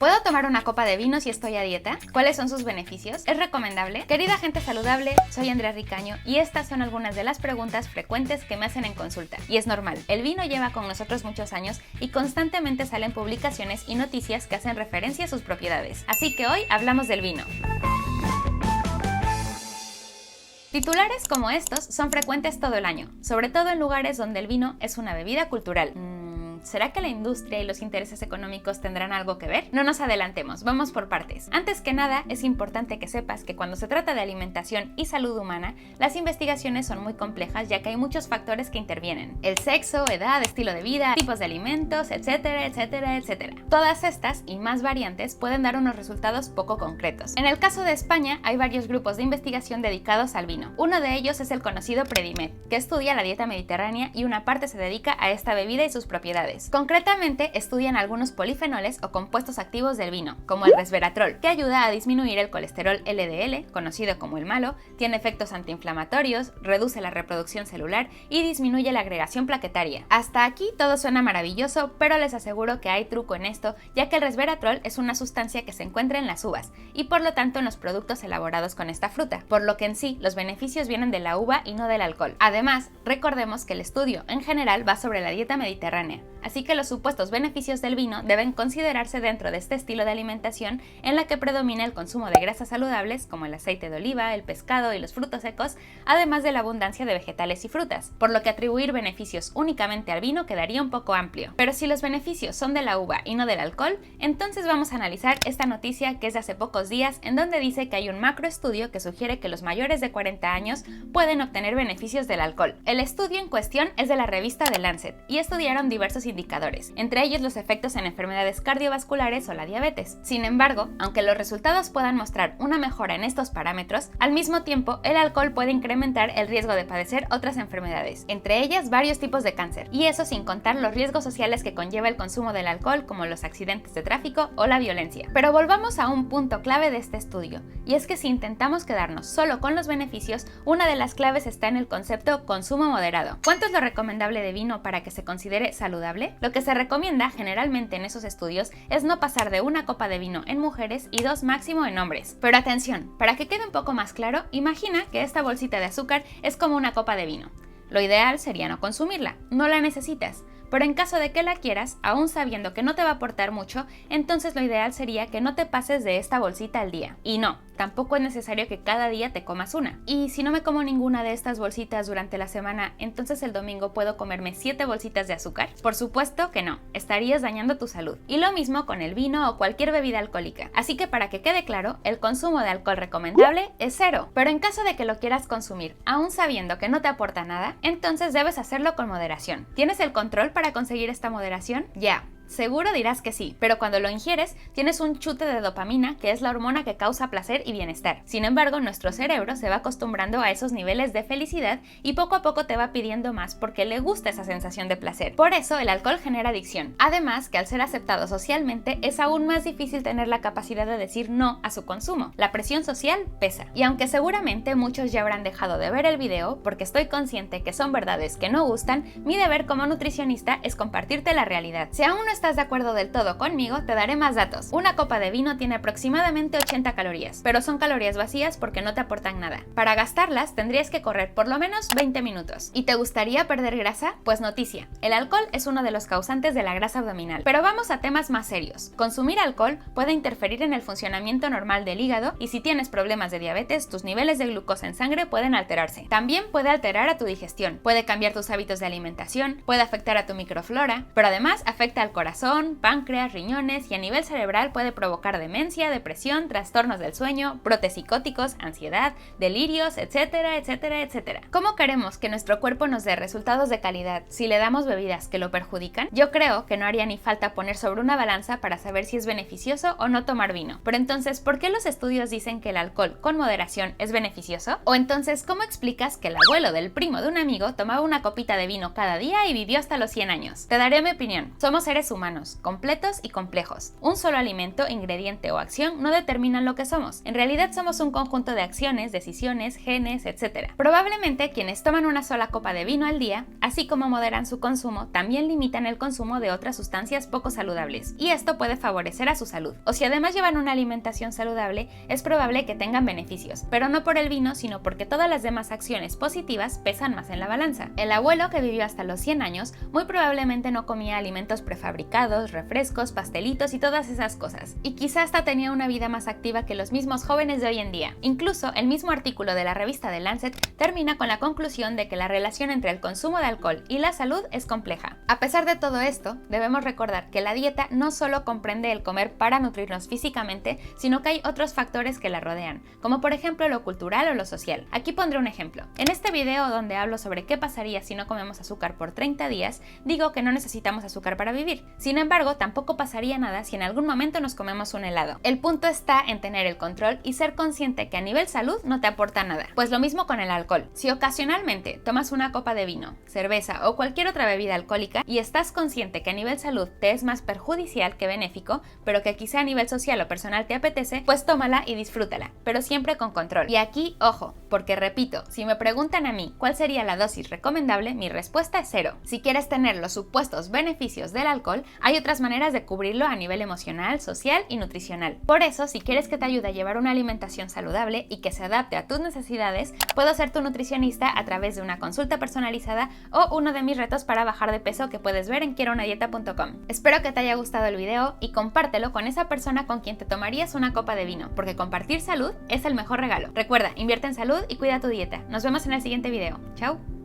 ¿Puedo tomar una copa de vino si estoy a dieta? ¿Cuáles son sus beneficios? ¿Es recomendable? Querida gente saludable, soy Andrea Ricaño y estas son algunas de las preguntas frecuentes que me hacen en consulta. Y es normal, el vino lleva con nosotros muchos años y constantemente salen publicaciones y noticias que hacen referencia a sus propiedades. Así que hoy hablamos del vino. Titulares como estos son frecuentes todo el año, sobre todo en lugares donde el vino es una bebida cultural. ¿Será que la industria y los intereses económicos tendrán algo que ver? No nos adelantemos, vamos por partes. Antes que nada, es importante que sepas que cuando se trata de alimentación y salud humana, las investigaciones son muy complejas ya que hay muchos factores que intervienen. El sexo, edad, estilo de vida, tipos de alimentos, etcétera, etcétera, etcétera. Todas estas y más variantes pueden dar unos resultados poco concretos. En el caso de España, hay varios grupos de investigación dedicados al vino. Uno de ellos es el conocido Predimed, que estudia la dieta mediterránea y una parte se dedica a esta bebida y sus propiedades. Concretamente, estudian algunos polifenoles o compuestos activos del vino, como el resveratrol, que ayuda a disminuir el colesterol LDL, conocido como el malo, tiene efectos antiinflamatorios, reduce la reproducción celular y disminuye la agregación plaquetaria. Hasta aquí todo suena maravilloso, pero les aseguro que hay truco en esto, ya que el resveratrol es una sustancia que se encuentra en las uvas y por lo tanto en los productos elaborados con esta fruta, por lo que en sí los beneficios vienen de la uva y no del alcohol. Además, recordemos que el estudio en general va sobre la dieta mediterránea, así que los supuestos beneficios del vino deben considerarse dentro de este estilo de alimentación en la que predomina el consumo de grasas saludables como el aceite de oliva, el pescado y los frutos secos, además de la abundancia de vegetales y frutas, por lo que atribuir beneficios únicamente al vino quedaría un poco amplio. Pero si los beneficios son de la uva y no del alcohol, entonces vamos a analizar esta noticia que es de hace pocos días en donde dice que hay un macroestudio que sugiere que los mayores de 40 años pueden obtener beneficios del alcohol. El estudio en cuestión es de la revista The Lancet y estudiaron diversos indicadores, entre ellos los efectos en enfermedades cardiovasculares o la diabetes. Sin embargo, aunque los resultados puedan mostrar una mejora en estos parámetros, al mismo tiempo el alcohol puede incrementar el riesgo de padecer otras enfermedades, entre ellas varios tipos de cáncer, y eso sin contar los riesgos sociales que conlleva el consumo del alcohol como los accidentes de tráfico o la violencia. Pero volvamos a un punto clave de este estudio, y es que si intentamos quedarnos solo con los beneficios, una de las claves está en el concepto consumo moderado. ¿Cuánto es lo recomendable de vino para que se considere saludable? Lo que se recomienda generalmente en esos estudios es no pasar de una copa de vino en mujeres y 2 máximo en hombres. Pero atención, para que quede un poco más claro, imagina que esta bolsita de azúcar es como una copa de vino. Lo ideal sería no consumirla, no la necesitas. Pero en caso de que la quieras, aún sabiendo que no te va a aportar mucho, entonces lo ideal sería que no te pases de esta bolsita al día. Y no, tampoco es necesario que cada día te comas una. Y si no me como ninguna de estas bolsitas durante la semana, entonces el domingo puedo comerme 7 bolsitas de azúcar. Por supuesto que no, estarías dañando tu salud. Y lo mismo con el vino o cualquier bebida alcohólica. Así que para que quede claro, el consumo de alcohol recomendable es 0. Pero en caso de que lo quieras consumir, aún sabiendo que no te aporta nada, entonces debes hacerlo con moderación. ¿Tienes el control para conseguir esta moderación? Ya. Seguro dirás que sí, pero cuando lo ingieres tienes un chute de dopamina, que es la hormona que causa placer y bienestar. Sin embargo, nuestro cerebro se va acostumbrando a esos niveles de felicidad y poco a poco te va pidiendo más porque le gusta esa sensación de placer. Por eso el alcohol genera adicción. Además que al ser aceptado socialmente es aún más difícil tener la capacidad de decir no a su consumo. La presión social pesa. Y aunque seguramente muchos ya habrán dejado de ver el video porque estoy consciente que son verdades que no gustan, mi deber como nutricionista es compartirte la realidad. Si aún no estás de acuerdo del todo conmigo, te daré más datos. Una copa de vino tiene aproximadamente 80 calorías, pero son calorías vacías porque no te aportan nada. Para gastarlas tendrías que correr por lo menos 20 minutos. ¿Y te gustaría perder grasa? Pues noticia, el alcohol es uno de los causantes de la grasa abdominal. Pero vamos a temas más serios. Consumir alcohol puede interferir en el funcionamiento normal del hígado y si tienes problemas de diabetes, tus niveles de glucosa en sangre pueden alterarse. También puede alterar a tu digestión, puede cambiar tus hábitos de alimentación, puede afectar a tu microflora, pero además afecta al corazón, páncreas, riñones y a nivel cerebral puede provocar demencia, depresión, trastornos del sueño, brotes psicóticos, ansiedad, delirios, etcétera, etcétera, etcétera. ¿Cómo queremos que nuestro cuerpo nos dé resultados de calidad si le damos bebidas que lo perjudican? Yo creo que no haría ni falta poner sobre una balanza para saber si es beneficioso o no tomar vino. Pero entonces, ¿por qué los estudios dicen que el alcohol con moderación es beneficioso? O entonces, ¿cómo explicas que el abuelo del primo de un amigo tomaba una copita de vino cada día y vivió hasta los 100 años? Te daré mi opinión. Somos seres humanos humanos, completos y complejos. Un solo alimento, ingrediente o acción no determinan lo que somos. En realidad somos un conjunto de acciones, decisiones, genes, etc. Probablemente quienes toman una sola copa de vino al día, así como moderan su consumo, también limitan el consumo de otras sustancias poco saludables, y esto puede favorecer a su salud. O si además llevan una alimentación saludable, es probable que tengan beneficios, pero no por el vino, sino porque todas las demás acciones positivas pesan más en la balanza. El abuelo, que vivió hasta los 100 años, muy probablemente no comía alimentos prefabricados, refrescos, pastelitos y todas esas cosas, y quizá hasta tenía una vida más activa que los mismos jóvenes de hoy en día. Incluso, el mismo artículo de la revista The Lancet termina con la conclusión de que la relación entre el consumo de alcohol y la salud es compleja. A pesar de todo esto, debemos recordar que la dieta no solo comprende el comer para nutrirnos físicamente, sino que hay otros factores que la rodean, como por ejemplo lo cultural o lo social. Aquí pondré un ejemplo. En este video donde hablo sobre qué pasaría si no comemos azúcar por 30 días, digo que no necesitamos azúcar para vivir. Sin embargo, tampoco pasaría nada si en algún momento nos comemos un helado. El punto está en tener el control y ser consciente que a nivel salud no te aporta nada. Pues lo mismo con el alcohol. Si ocasionalmente tomas una copa de vino, cerveza o cualquier otra bebida alcohólica y estás consciente que a nivel salud te es más perjudicial que benéfico, pero que quizá a nivel social o personal te apetece, pues tómala y disfrútala, pero siempre con control. Y aquí, ojo, porque repito, si me preguntan a mí cuál sería la dosis recomendable, mi respuesta es 0. Si quieres tener los supuestos beneficios del alcohol, hay otras maneras de cubrirlo a nivel emocional, social y nutricional. Por eso, si quieres que te ayude a llevar una alimentación saludable y que se adapte a tus necesidades, puedo ser tu nutricionista a través de una consulta personalizada o uno de mis retos para bajar de peso que puedes ver en quierounadieta.com. Espero que te haya gustado el video y compártelo con esa persona con quien te tomarías una copa de vino, porque compartir salud es el mejor regalo. Recuerda, invierte en salud y cuida tu dieta. Nos vemos en el siguiente video. ¡Chao!